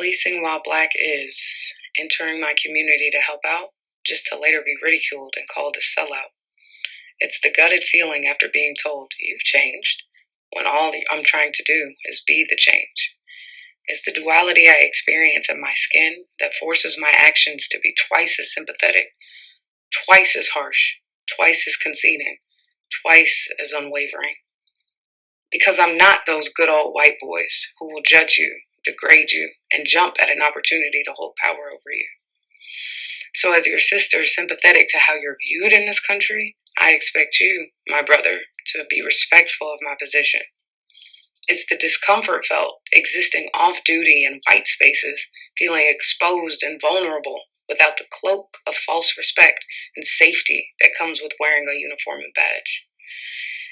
releasing while black is entering my community to help out, just to later be ridiculed and called a sellout. It's the gutted feeling after being told you've changed, when all I'm trying to do is be the change. It's the duality I experience in my skin that forces my actions to be twice as sympathetic, twice as harsh, twice as conceding, twice as unwavering. Because I'm not those good old white boys who will judge you, degrade you, and jump at an opportunity to hold power over you. So as your sister sympathetic to how you're viewed in this country, I expect you, my brother, to be respectful of my position. It's the discomfort felt existing off-duty in white spaces, feeling exposed and vulnerable without the cloak of false respect and safety that comes with wearing a uniform and badge.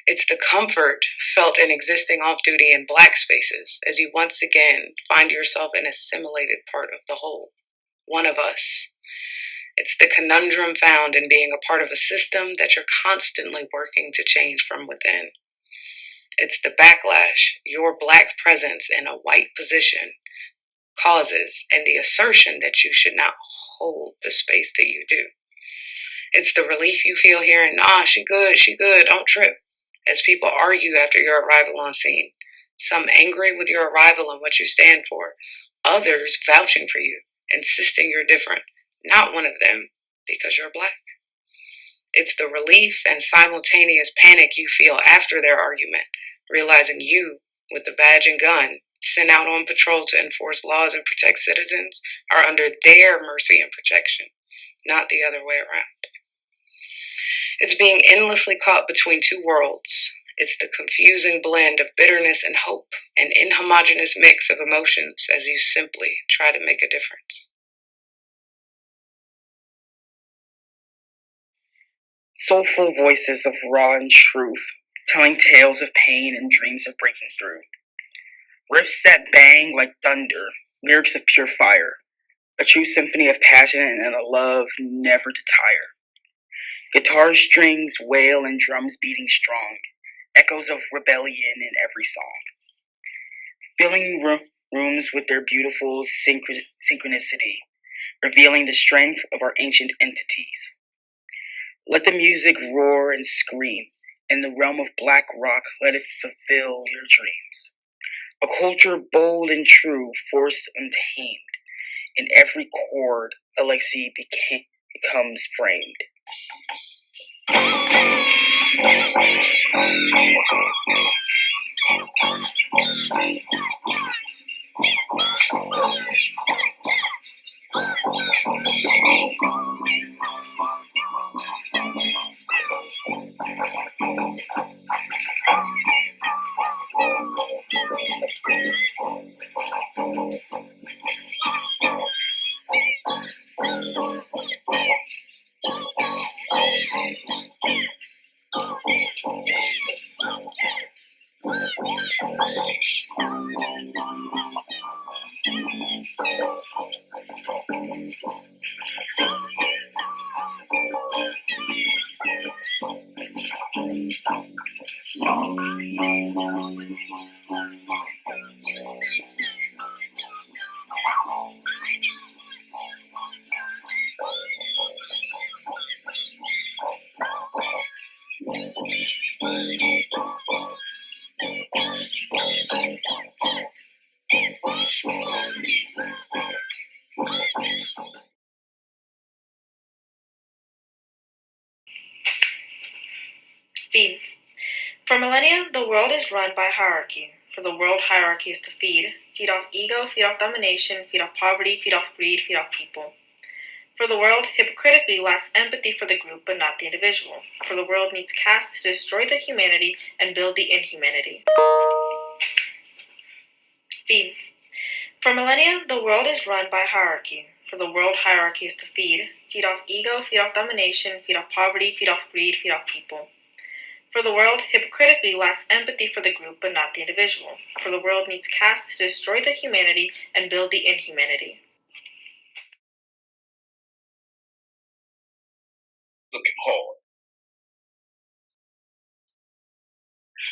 It's the comfort felt in existing off-duty in black spaces as you once again find yourself an assimilated part of the whole, one of us. It's the conundrum found in being a part of a system that you're constantly working to change from within. It's the backlash your black presence in a white position causes and the assertion that you should not hold the space that you do. It's the relief you feel hearing, "Nah, she good, don't trip," as people argue after your arrival on scene. Some angry with your arrival and what you stand for, others vouching for you, insisting you're different, not one of them, because you're black. It's the relief and simultaneous panic you feel after their argument, realizing you, with the badge and gun, sent out on patrol to enforce laws and protect citizens, are under their mercy and protection, not the other way around. It's being endlessly caught between two worlds. It's the confusing blend of bitterness and hope, an inhomogeneous mix of emotions as you simply try to make a difference. Soulful voices of raw and truth, telling tales of pain and dreams of breaking through. Riffs that bang like thunder, lyrics of pure fire, a true symphony of passion and a love never to tire. Guitar strings wail and drums beating strong, echoes of rebellion in every song. Filling rooms with their beautiful synchronicity, revealing the strength of our ancient entities. Let the music roar and scream. In the realm of black rock, let it fulfill your dreams. A culture bold and true, forced untamed. In every chord, a legacy becomes framed. Feed. For millennia, the world is run by hierarchy. For the world, hierarchy is to feed. Feed off ego, feed off domination, feed off poverty, feed off greed, feed off people. For the world, hypocritically lacks empathy for the group but not the individual. For the world needs caste to destroy the humanity and build the inhumanity. Feed. For millennia, the world is run by hierarchy. For the world, hierarchy is to feed. Feed off ego, feed off domination, feed off poverty, feed off greed, feed off people. For the world, hypocritically lacks empathy for the group but not the individual. For the world needs caste to destroy the humanity and build the inhumanity. Looking hard.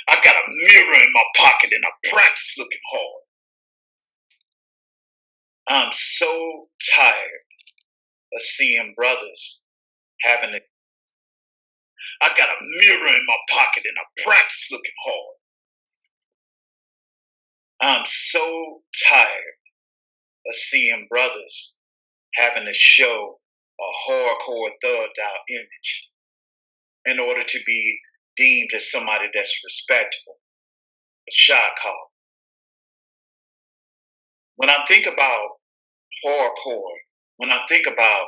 I got a mirror in my pocket and I practice looking hard. I'm so tired of seeing brothers having it. I got a mirror in my pocket and I practice looking hard. I'm so tired of seeing brothers having to show a hardcore thugged out image in order to be deemed as somebody that's respectable, a shot caller. When I think about hardcore, when I think about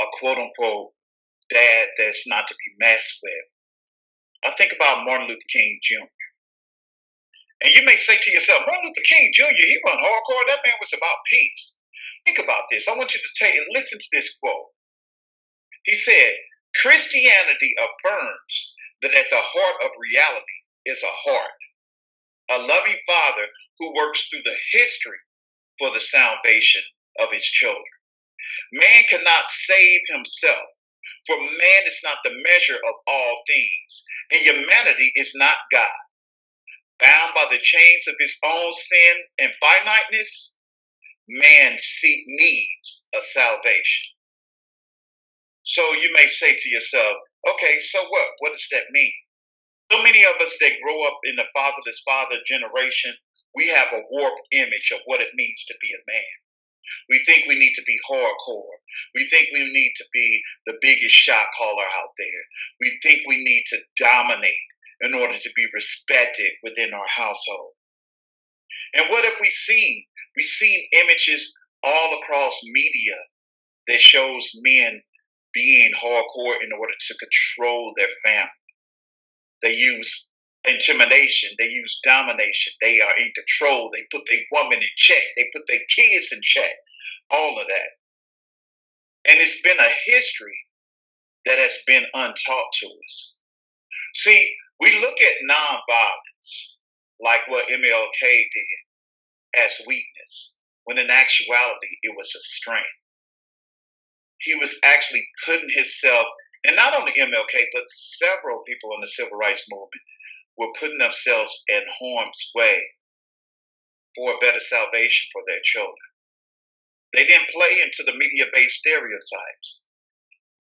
a quote unquote dad that's not to be messed with, I think about Martin Luther King Jr. And you may say to yourself, Martin Luther King Jr., he went hardcore. That man was about peace. Think about this. I want you to listen to this quote. He said, Christianity affirms that at the heart of reality is a heart, a loving father who works through the history for the salvation of his children. Man cannot save himself, for man is not the measure of all things, and humanity is not God. Bound by the chains of his own sin and finiteness, man needs a salvation. So you may say to yourself, okay, so what? What does that mean? So many of us that grow up in the fatherless father generation, we have a warped image of what it means to be a man. We think we need to be hardcore. We think we need to be the biggest shot caller out there. We think we need to dominate in order to be respected within our household. And what have we seen? We've seen images all across media that shows men being hardcore in order to control their family. They use intimidation. They use domination. They are in control. They put their woman in check. They put their kids in check. All of that. And it's been a history that has been untaught to us. See, we look at nonviolence like what MLK did as weakness, when in actuality it was a strength. He was actually putting himself, and not only MLK, but several people in the civil rights movement were putting themselves in harm's way for a better salvation for their children. They didn't play into the media-based stereotypes.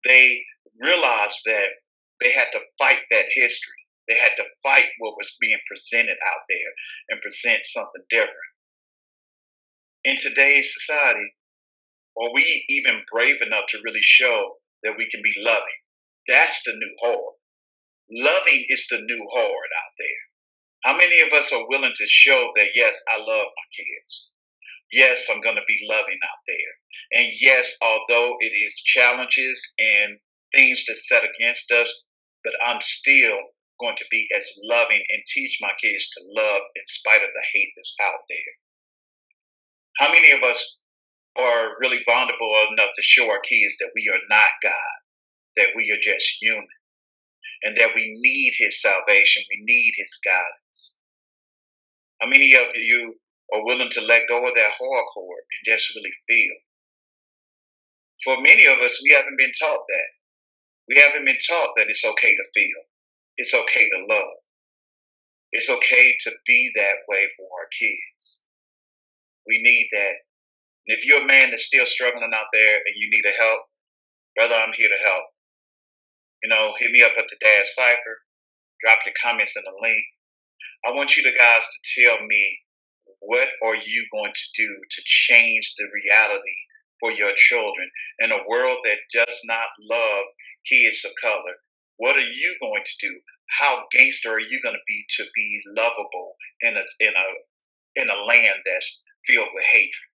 They realized that they had to fight that history. They had to fight what was being presented out there and present something different. In today's society, are we even brave enough to really show that we can be loving? That's the new hard. Loving is the new hard out there. How many of us are willing to show that, yes, I love my kids? Yes, I'm going to be loving out there. And yes, although it is challenges and things that set against us, but I'm still going to be as loving and teach my kids to love in spite of the hate that's out there. How many of us are really vulnerable enough to show our kids that we are not God, that we are just human, and that we need his salvation, we need his guidance? How many of you are willing to let go of that hardcore and just really feel? For many of us, we haven't been taught that. We haven't been taught that it's okay to feel. It's okay to love. It's okay to be that way for our kids. We need that. And if you're a man that's still struggling out there and you need a help, brother, I'm here to help. Hit me up at the Dad Cypher. Drop your comments in the link. I want you guys to tell me, what are you going to do to change the reality for your children in a world that does not love kids of color? What are you going to do? How gangster are you going to be lovable in a land that's filled with hatred?